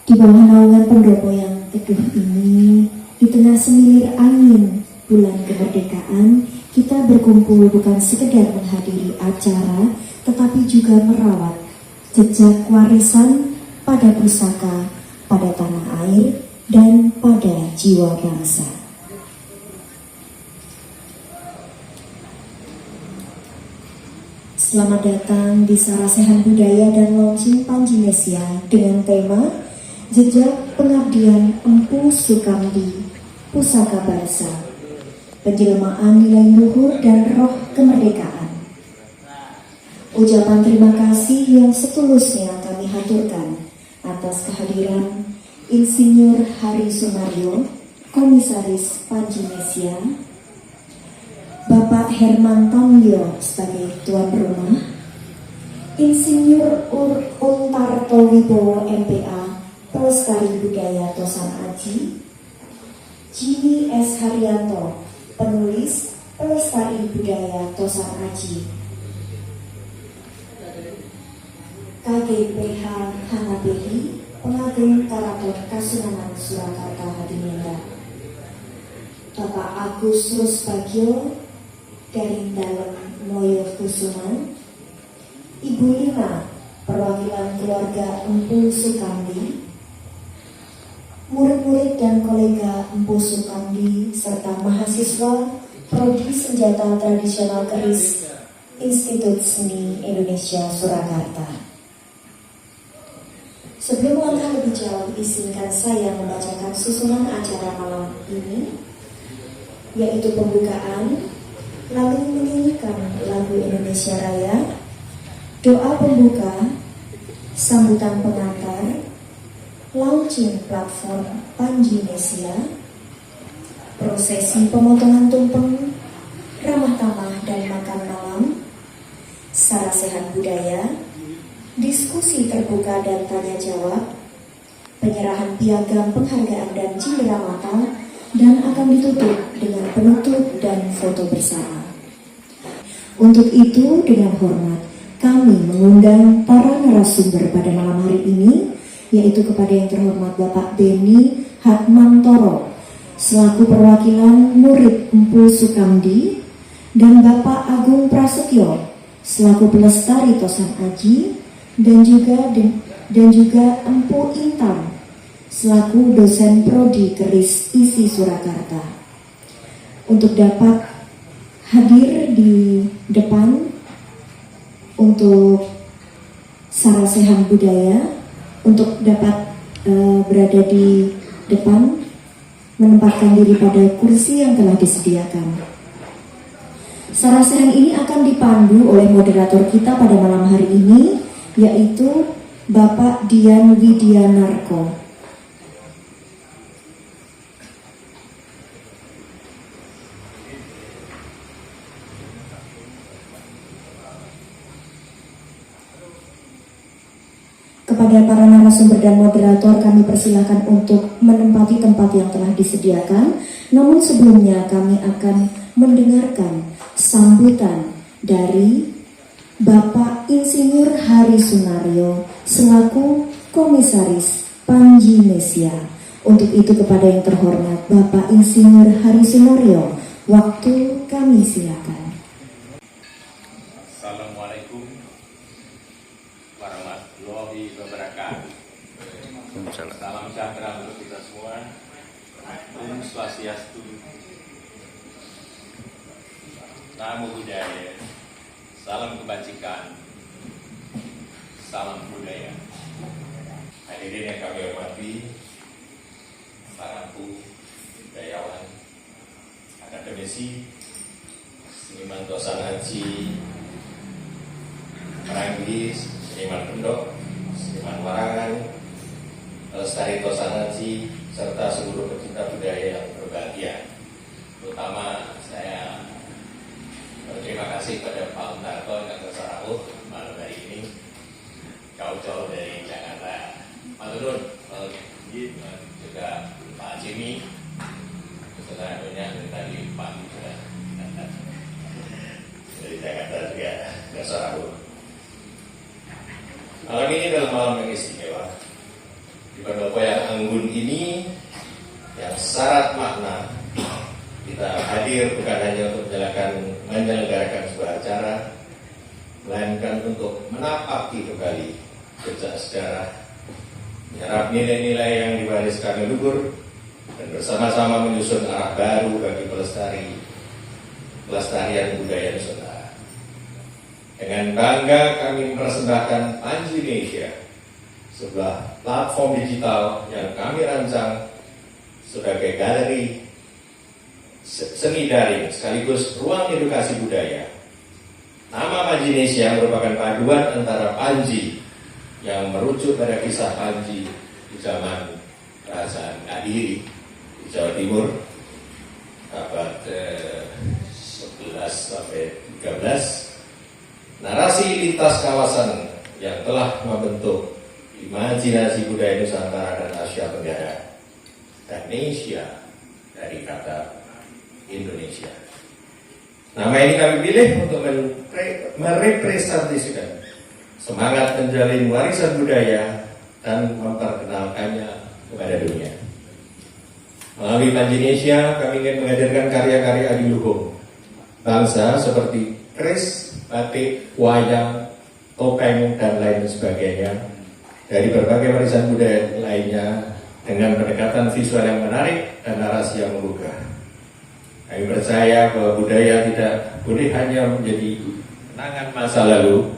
Di bawah naungan pendopo yang teduh ini, di tengah semilir angin bulan kemerdekaan, kita berkumpul bukan sekedar menghadiri acara, tetapi juga merawat jejak warisan pada pusaka, pada tanah air, dan pada jiwa bangsa. Selamat datang di Sarasehan Budaya dan Launching Panjinesia dengan tema Jejak Pengabdian Empu Sukamdi, Pusaka Bangsa, Penjelmaan Nilai Luhur dan Roh Kemerdekaan. Ucapan terima kasih yang setulusnya kami haturkan atas kehadiran Insinyur Hari Sunario, Komisaris Panjinesia, Bapak Herman Tamlio sebagai tuan rumah, Insinyur Untarto Wibowo MPA, Pelestari Budaya Tosan Aji, Jimmy S. Haryanto, penulis Pelestari Budaya Tosan Aji, KGPH Hanabeli, Pengagum Karaton Kasunanan Surakarta Hadiningrat, Bapak Agus Rusbagio, Garing Dalem Moyo Kusuman, Ibu Lina, perwakilan keluarga Empu Sukamdi, murid-murid dan kolega Empu Sukamdi, serta mahasiswa Prodi Senjata Tradisional Keris Institut Seni Indonesia Surakarta. Sebelum langkah lebih jauh, izinkan saya membacakan susunan acara malam ini, yaitu pembukaan, lalu menyanyikan lagu Indonesia Raya, doa pembuka, sambutan pengantar, launching platform Panjinesia, prosesi pemotongan tumpeng, ramah tamah dan makan malam, Sarasehan Budaya, diskusi terbuka dan tanya jawab, penyerahan piagam penghargaan dan cindera mata, dan akan ditutup dengan penutup dan foto bersama. Untuk itu, dengan hormat, kami mengundang para narasumber pada malam hari ini, yaitu kepada yang terhormat Bapak Beni Hatmantoro, selaku perwakilan murid Empu Sukamdi, dan Bapak Agung Prasetyo, selaku pelestari Tosan Aji, dan juga Empu Intan, selaku dosen Prodi Keris ISI Surakarta, untuk dapat hadir di depan untuk Sarasehan Budaya, untuk dapat berada di depan, menempatkan diri pada kursi yang telah disediakan. Sarasehan ini akan dipandu oleh moderator kita pada malam hari ini, yaitu Bapak Dian Widianarko. Kepada para narasumber dan moderator, kami persilakan untuk menempati tempat yang telah disediakan. Namun sebelumnya kami akan mendengarkan sambutan dari Bapak Insinyur Hari Sunario selaku Komisaris Panjinesia. Untuk itu, kepada yang terhormat Bapak Insinyur Hari Sunario, waktu kami silakan. Assalamualaikum warahmatullahi wabarakatuh. Salam sejahtera untuk kita semua. Om Swastiastu, Namo Buddhaya, salam kebajikan, salam budaya. Hadirin yang kami hormati, para empu, budayawan, akademisi, seniman Tosan Aji, Peranggis, seniman Pendok, seniman Warangan, pelestari Tosan Aji, serta seluruh pecinta budaya yang berbahagia. Terutama saya berterima kasih kepada Pak Untarto yang tersarahuh malam hari ini, jauh-jauh dari Jakarta. Maturun, juga Pak Jimmy, setelah banyak dari tadi pagi sudah dari Jakarta juga tersarahuh. Malam ini adalah malam yang istimewa, di Pendopo yang anggun ini yang syarat makna, kita hadir bukan hanya untuk menyelenggarakan sebuah acara, melainkan untuk menapaki kembali jejak sejarah, menyerap nilai-nilai yang diwariskan leluhur, dan bersama-sama menyusun arah baru bagi pelestarian budaya Nusantara. Dengan bangga kami mempersembahkan Panjinesia, sebuah platform digital yang kami rancang sebagai galeri seni daring sekaligus ruang edukasi budaya. Nama Panjinesia merupakan paduan antara Panji yang merujuk pada kisah Panji di zaman Kerajaan Kadiri di Jawa Timur abad 11 sampai 13. Narasi lintas kawasan yang telah membentuk imajinasi budaya Nusantara dan Asia Tenggara, dan Asia dari kata Indonesia. Nama ini kami pilih untuk merepresentasikan semangat menjalin warisan budaya dan memperkenalkannya kepada dunia. Melalui Panjinesia, kami ingin menghadirkan karya-karya adiluhung bangsa seperti keris, batik, wayang, topeng, dan lain sebagainya dari berbagai warisan budaya lainnya dengan pendekatan visual yang menarik dan narasi yang menggugah. Kami percaya bahwa budaya tidak boleh hanya menjadi kenangan masa lalu,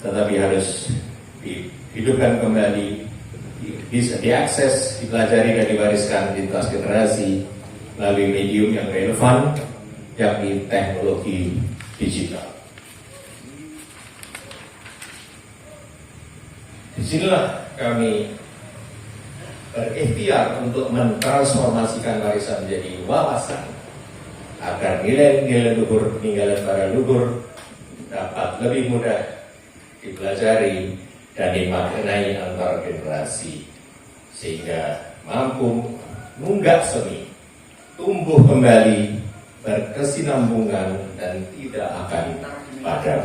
tetapi harus dihidupkan kembali, bisa diakses, dipelajari, dan diwariskan lintas generasi melalui medium yang relevan, yakni teknologi digital. Disinilah kami berikhtiar untuk mentransformasikan warisan menjadi wawasan, agar nilai-nilai luhur peninggalan para leluhur dapat lebih mudah dipelajari dan dimaknai antar generasi, sehingga mampu menunggak seni, tumbuh kembali, berkesinambungan, dan tidak akan padam.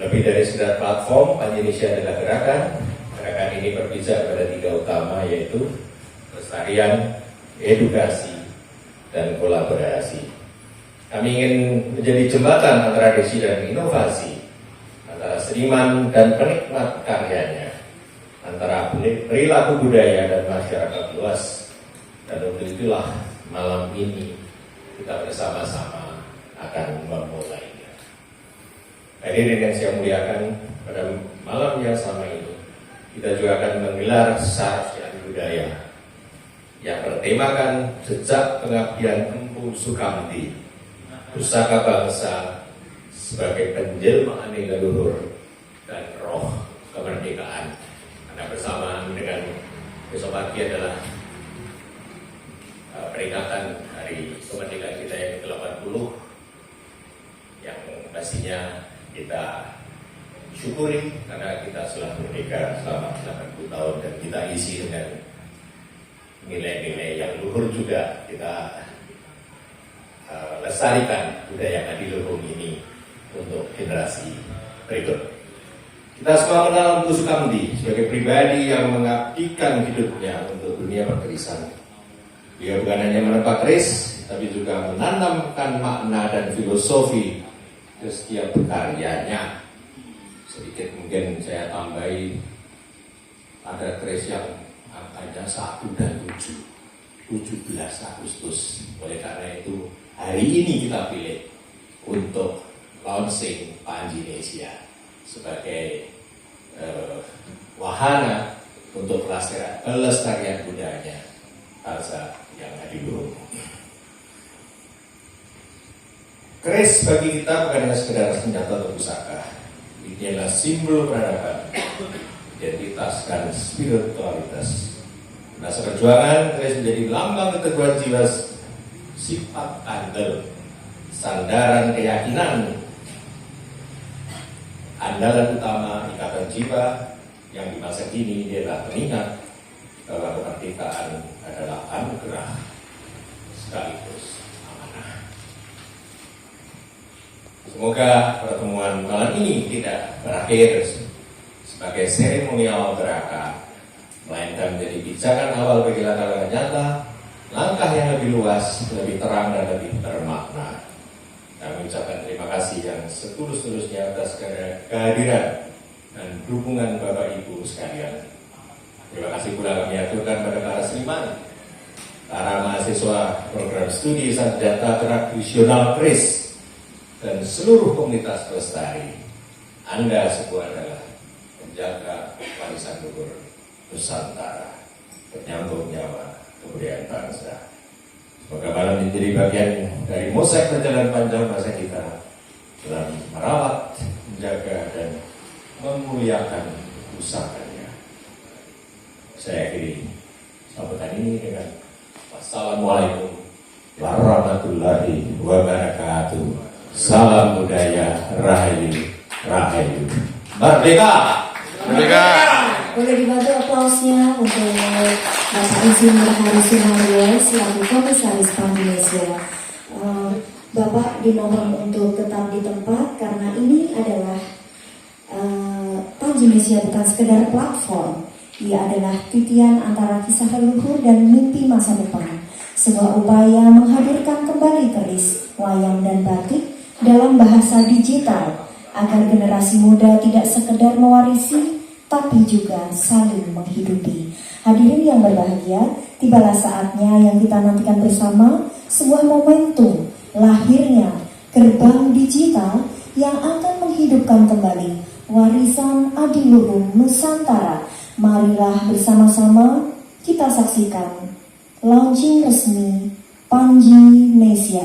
Lebih dari sekedar platform, Panjinesia adalah gerakan. Gerakan ini berpijak pada 3 utama, yaitu pelestarian, edukasi, dan kolaborasi. Kami ingin menjadi jembatan antara tradisi dan inovasi, antara seniman dan penikmat karyanya, antara perilaku budaya dan masyarakat luas. Dan untuk itulah malam ini kita bersama-sama akan memulainya. Hadirin yang saya muliakan, pada malam yang sama ini kita juga akan menggelar sarjana budaya yang bertemakan jejak pengabdian Empu Sukamti, pusaka bangsa sebagai penjelmaan leluhur dan roh kemerdekaan. Karena bersamaan dengan besok pagi adalah peringatan hari kemerdekaan kita yang ke-80, yang pastinya kita syukuri karena kita sudah merdeka selama 80 tahun dan kita isi dengan nilai-nilai yang luhur juga. Kita lestarikan budaya adiluhung ini untuk generasi berikut. Kita semua mengenal Empu Sukamti sebagai pribadi yang mengabdikan hidupnya untuk dunia perkerisan. Dia bukan hanya menempa keris, tapi juga menanamkan makna dan filosofi ke setiap karyanya. Sedikit mungkin saya tambahi, ada keris yang angkanya 1 dan 7, 17 Agustus. Oleh karena itu, hari ini kita pilih untuk launching Panjinesia sebagai wahana untuk pelestarian budaya bangsa yang adiluhung. Keris bagi kita bukan hanya sekedar senjata atau pusaka. Ini adalah simbol peradaban, identitas, dan spiritualitas. Masa perjuangan, keris menjadi lambang keteguhan jiwa, sifat andal, sandaran keyakinan, andalan utama ikatan jiwa yang di masa kini adalah pengingat bahwa kemerdekaan adalah anugerah sekaligus amanah. Semoga pertemuan malam ini tidak berakhir sebagai seremonial gerakan, melainkan menjadi pijakan awal bagi langkah-langkah nyata, langkah yang lebih luas, lebih terang dan lebih bermakna. Kami ucapkan terima kasih yang setulus-tulusnya atas kehadiran dan dukungan Bapak Ibu sekalian. Terima kasih pula kami aturkan pada para seniman, para mahasiswa program studi sarjana tradisional KRIS, dan seluruh komunitas pelestari. Anda semua adalah penjaga warisan luhur Nusantara, penyambung nyawa kebudayaan bangsa. Semoga malam ini menjadi bagian dari mosaik perjalanan panjang masa kita dalam merawat, menjaga, dan memuliakan pusakanya. Saya akhiri sambutan ini dengan wassalamualaikum warahmatullahi wabarakatuh. Salam budaya, rahayu, rahayu. Merdeka! Merdeka! Boleh dibantu aplausnya untuk Bapak Insinyur Hari Sunario selaku Komisaris Bank Indonesia. Bapak dimohon untuk tetap di tempat karena ini adalah Bank Indonesia bukan sekedar platform. Ia adalah titian antara kisah leluhur dan mimpi masa depan. Sebuah upaya menghadirkan kembali keris, wayang dan batik dalam bahasa digital agar generasi muda tidak sekedar mewarisi tapi juga saling menghidupi. Hadirin yang berbahagia, tibalah saatnya yang kita nantikan bersama, sebuah momentum lahirnya gerbang digital yang akan menghidupkan kembali warisan adiluhung Nusantara. Marilah bersama-sama kita saksikan launching resmi Panjinesia.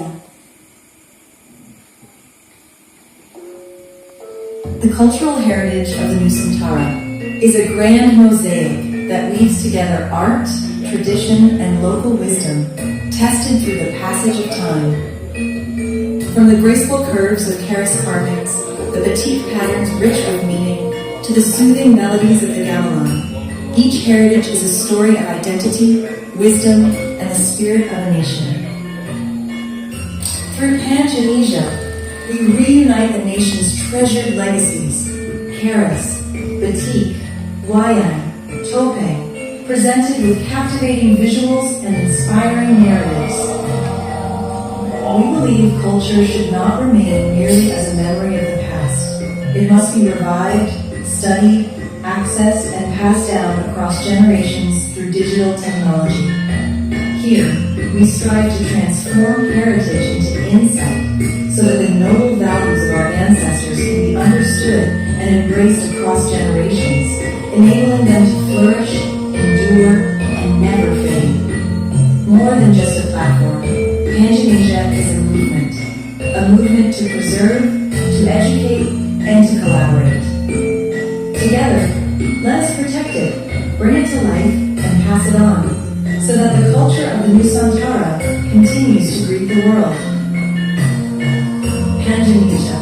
The cultural heritage of the Nusantara is a grand mosaic that weaves together art, tradition, and local wisdom, tested through the passage of time. From the graceful curves of Keris carvings, the batik patterns rich with meaning, to the soothing melodies of the gamelan, each heritage is a story of identity, wisdom, and the spirit of a nation. Through Panjinesia, we reunite the nation's treasured legacies: Keris, batik, wayang, topeng, presented with captivating visuals and inspiring narratives. We believe culture should not remain merely as a memory of the past. It must be revived, studied, accessed, and passed down across generations through digital technology. Here, we strive to transform heritage into insight so that the noble values of our ancestors can be understood and embraced across generations, enabling them to flourish, endure, and never fade. More than just a platform, Panjinesia is a movement to preserve, to educate, and to collaborate. Together, let us protect it, bring it to life, and pass it on, so that the culture of the Nusantara continues to greet the world. Panjinesia,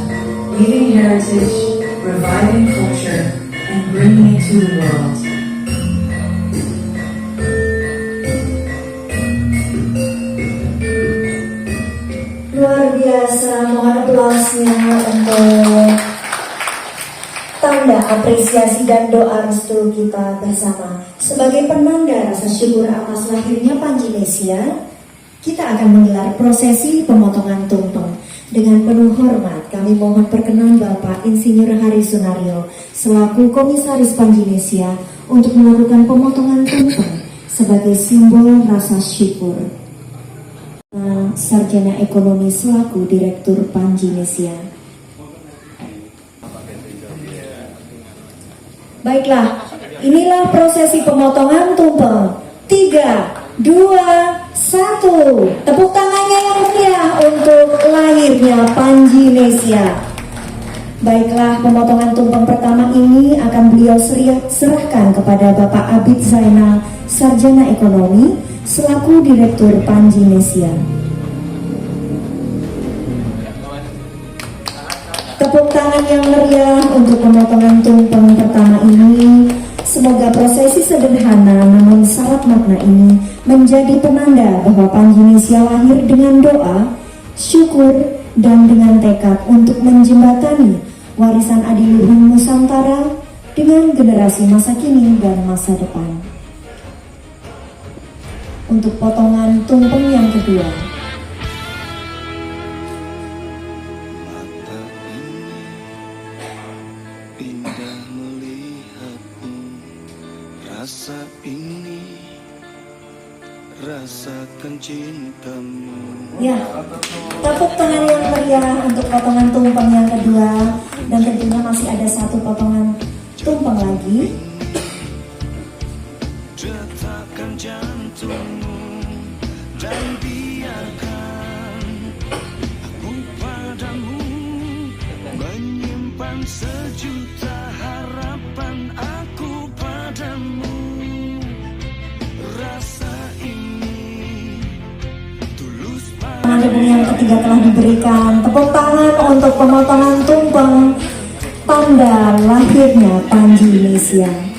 leaving heritage, reviving culture, and bringing it to the world. Luar biasa, mohon aplausnya untuk tanda apresiasi dan doa restu kita bersama. Sebagai penanda rasa syukur atas lahirnya Panjinesia, kita akan menggelar prosesi pemotongan tumpeng. Dengan penuh hormat, kami mohon perkenan Bapak Insinyur Hari Sunario selaku Komisaris Panjinesia untuk melakukan pemotongan tumpeng sebagai simbol rasa syukur. Sarjana Ekonomi selaku Direktur Panjinesia. Baiklah, inilah prosesi pemotongan tumpeng. 3, 2, 1. Tepuk tangannya yang meriah untuk lahirnya Panjinesia. Baiklah, pemotongan tumpeng pertama ini akan beliau serahkan kepada Bapak Abid Zainal, Sarjana Ekonomi, selaku Direktur Panjinesia. Tepuk tangan yang meriah untuk pemotongan tumpeng pertama ini. Semoga prosesi sederhana namun syarat makna ini menjadi penanda bahwa Panjinesia lahir dengan doa, syukur, dan dengan tekad untuk menjembatani warisan adiluhung Nusantara dengan generasi masa kini dan masa depan. Untuk potongan tumpeng yang kedua, mata ini indah melihatmu, rasa ini rasakan cintamu. ya, tepuk tangan yang meriah untuk potongan tumpeng yang kedua, dan tentunya masih ada satu potongan tumpeng lagi. Detakkan jantungmu dan biarkan aku padamu menyimpan sejuta harapan aku padamu. Rasa ini tulus Tangan tumpeng yang ketiga telah diberikan. Tepuk tangan untuk pemotongan tumpeng tanda lahirnya Panji Indonesia.